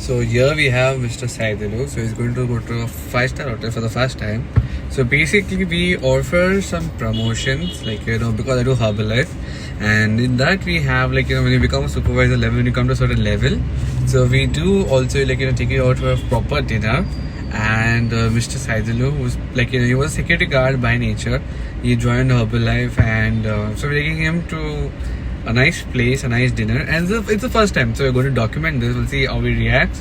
So here we have Mr. Saidalu. So he's going to go to a 5-star hotel for the first time. So basically we offer some promotions, like, because I do Herbalife, and in that we have, like, when you become a supervisor level, when you come to a certain level, so we do also, like, take you out for a proper dinner. And Mr. Saidalu, who's, like, he was a security guard by nature. He joined Herbalife, and so we're taking him to a nice place, a nice dinner, and it's the first time, so we're going to document this. We'll see how he reacts,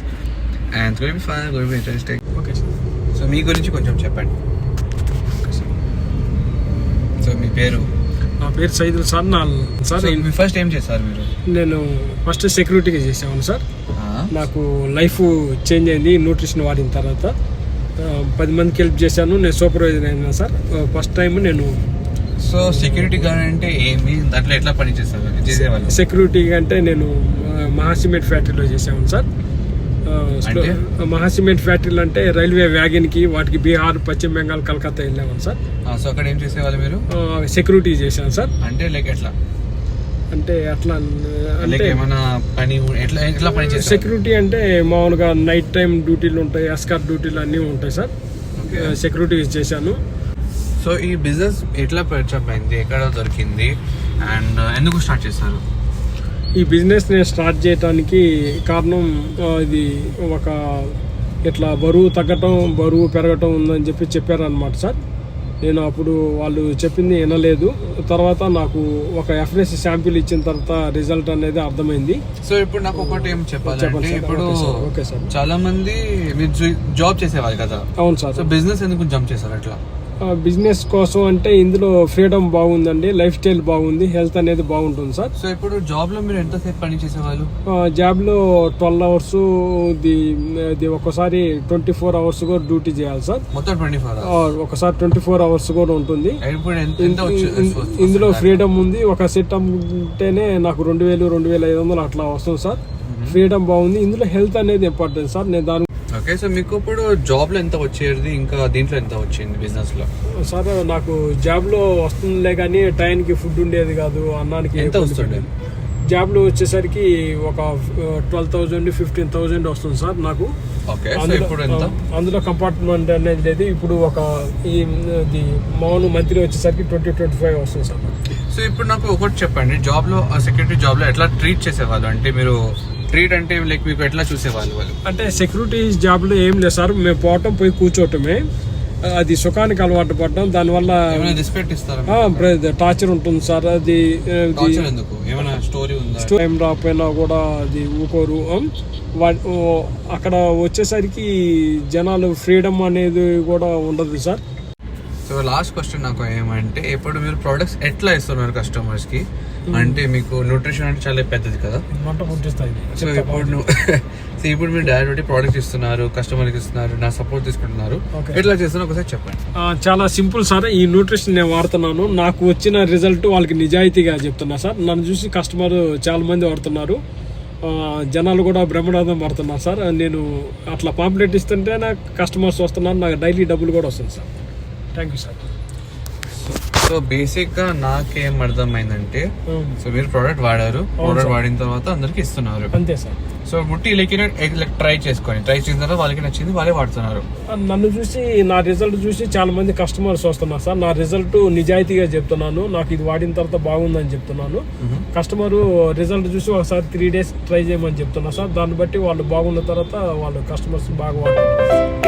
and it's going to be fun, it's going to be interesting. Okay, sir. So మీ గురించి కొంచెం చెప్పండి. So మీ పేరు? నా పేరు Saidul sir. Sir మీ first ఏం చేస్తారు మీరు? నేను ఫస్ట్ సెక్యూరిటీగా చేసాను సార్. నాకు లైఫ్ చేంజ్ అయింది న్యూట్రిషన్ వాడిన తర్వాత. 10 మందికి హెల్ప్ చేశాను. నేను సూపర్వైజర్ అయినా సార్ ఫస్ట్ టైం. నేను సో సెక్యూరిటీ గార్డ్ అంటే ఏమి, దాంట్లో ఎట్లా పని చేసేవాళ్ళు? సెక్యూరిటీ అంటే నేను మహాసిమెంట్ ఫ్యాక్టరీలో చేసాను సార్. మహాసిమెంట్ ఫ్యాక్టరీలు అంటే రైల్వే వ్యాగన్కి వాటికి బీహార్, పశ్చిమ బెంగాల్, కలకత్తా వెళ్ళాము సార్. సో అక్కడ ఏం చేసేవాళ్ళు మీరు? సెక్యూరిటీ చేశాను సార్. అంటే లైక్ ఎట్లా అంటే అట్లా అంటే ఏమైనా పని ఎట్లా పని చేస్తారు? సెక్యూరిటీ అంటే మామూలుగా నైట్ టైం డ్యూటీలు ఉంటాయి, ఎస్కార్ట్ డ్యూటీలు అన్నీ ఉంటాయి సార్. సెక్యూరిటీ చేశాను. సో ఈ బిజినెస్ ఎట్లా పరిచయం అయింది, ఎక్కడ దొరికింది, అండ్ ఎందుకు స్టార్ట్ చేశారు? ఈ బిజినెస్ నేను స్టార్ట్ చేయడానికి కారణం ఇది ఒక ఇట్లా బరువు తగ్గటం, బరువు పెరగటం ఉందని చెప్పారనమాట సార్. నేను అప్పుడు వాళ్ళు చెప్పింది వినలేదు. తర్వాత నాకు ఒక ఎఫ్ఎస్ శాంపిల్ ఇచ్చిన తర్వాత రిజల్ట్ అనేది అర్థమైంది. సో ఇప్పుడు నాకు ఒకటి ఏం చెప్పాలంటే, ఇప్పుడు చాలా మంది మీరు జాబ్ చేసేవాళ్ళు కదా? అవును సార్. సో బిజినెస్ ఎందుకు జంప్ చేశారు అట్లా? బిజినెస్ కోసం అంటే ఇందులో ఫ్రీడమ్ బాగుందండి, లైఫ్ స్టైల్ బాగుంది, హెల్త్ అనేది బాగుంటుంది సార్. సో ఇప్పుడు జాబ్ లో మీరు ఎంతసేపు పని చేసేవాళ్ళు? జాబ్ లో 12 అవర్స్, ఒకసారి 24 అవర్స్ కూడా డ్యూటీ చేయాలి సార్. మొత్తం 24 ఒకసారి 24 అవర్స్ కూడా ఉంటుంది. ఇందులో ఫ్రీడమ్ ఉంది. ఒక సెట్ అమ్ముంటేనే నాకు 2000, 2500 అట్లా వస్తుంది సార్. ఫ్రీడమ్ బాగుంది. ఇందులో హెల్త్ అనేది ఇంపార్టెంట్ సార్. నేను దాని ఓకే. సో మీకు ఇప్పుడు జాబ్ లో ఎంత వచ్చేది, ఇంకా దీంట్లో ఎంత వచ్చింది బిజినెస్ లో? సార్ నాకు జాబ్ లో వస్తుందిలే కానీ టైంకి ఫుడ్ ఉండేది కాదు. అన్నానికి ఎంత వస్తుంది? జాబ్ లో వచ్చేసరికి ఒక 12,000, 15,000 వస్తుంది సార్ నాకు. అందులో కంపార్ట్మెంట్ అనేది లేదు. ఇప్పుడు ఒక మామూలు మంత్లీ వచ్చేసరికి 20-25 వస్తుంది సార్. సో ఇప్పుడు నాకు ఒకటి చెప్పండి, జాబ్ లో, సెక్యూరిటీ జాబ్ లో ఎట్లా ట్రీట్ చేసేవాళ్ళు? అంటే మీరు ట్రీట్ అంటే లైక్ మీకు ఎట్లా చూసేవాళ్ళు వాళ్ళు? అంటే సెక్యూరిటీ జాబ్ లో ఏం లేదు సార్. మేము పోవటం కూర్చోవటమే. అది సుఖానికి అలవాటు పడడం. దానివల్ల రెస్పెక్ట్ ఇస్తారా? టార్చర్ ఉంటుంది సార్. అది ఏం రాకపోయినా కూడా అది ఊకోరు. అక్కడ వచ్చేసరికి జనాలు ఫ్రీడమ్ అనేది కూడా ఉండదు సార్. సో లాస్ట్ క్వశ్చన్ నాకు ఏమంటే, ఇప్పుడు మీరు ప్రొడక్ట్స్ ఎట్లా ఇస్తున్నారు కస్టమర్స్ కి? అంటే మీకు న్యూట్రిషన్ అంటే చాలా పెద్దది కదా. సో ఇప్పుడు మీరు డైరెక్ట్ ప్రోడక్ట్ ఇస్తున్నారు, కస్టమర్ కి ఇస్తున్నారు, నా సపోర్ట్ తీసుకుంటున్నారు, ఎట్లా చేస్తున్నారు ఒకసారి చెప్పండి. చాలా సింపుల్ సార్. ఈ న్యూట్రిషన్ నేను వాడుతున్నాను. నాకు వచ్చిన రిజల్ట్ వాళ్ళకి నిజాయితీగా చెప్తున్నా సార్. నన్ను చూసి కస్టమర్ చాలా మంది వాడుతున్నారు. జనాలు కూడా బ్రహ్మనాథం పడుతున్నారు సార్. నేను అట్లా పాంప్లెట్ ఇస్తుంటే నాకు కస్టమర్స్ వస్తున్నారు. నాకు డైలీ డబ్బులు కూడా వస్తుంది sir. Thank you sir. So basic గా నాకేం అర్థమైందంటే, సో మీరు ప్రోడక్ట్ వాడారు, ప్రోడక్ట్ వాడిన తర్వాత అందరికి ఇస్తున్నారు, అంతే సార్. సో ముట్టి ట్రై చేసిన తర్వాత వాళ్ళకి నచ్చింది, వాళ్ళే వాడుతున్నారు. నన్ను చూసి, నా రిజల్ట్ చూసి చాలా మంది కస్టమర్స్ వస్తున్నారు సార్. నా రిజల్ట్ నిజాయితీగా చెప్తున్నాను. నాకు ఇది వాడిన తర్వాత బాగుందని చెప్తున్నాను. కస్టమర్ రిజల్ట్ చూసి ఒకసారి 3 days ట్రై చేయమని చెప్తున్నా సార్. దాన్ని బట్టి వాళ్ళు బాగున్న తర్వాత వాళ్ళు కస్టమర్స్ బాగా వాడుతున్నారు.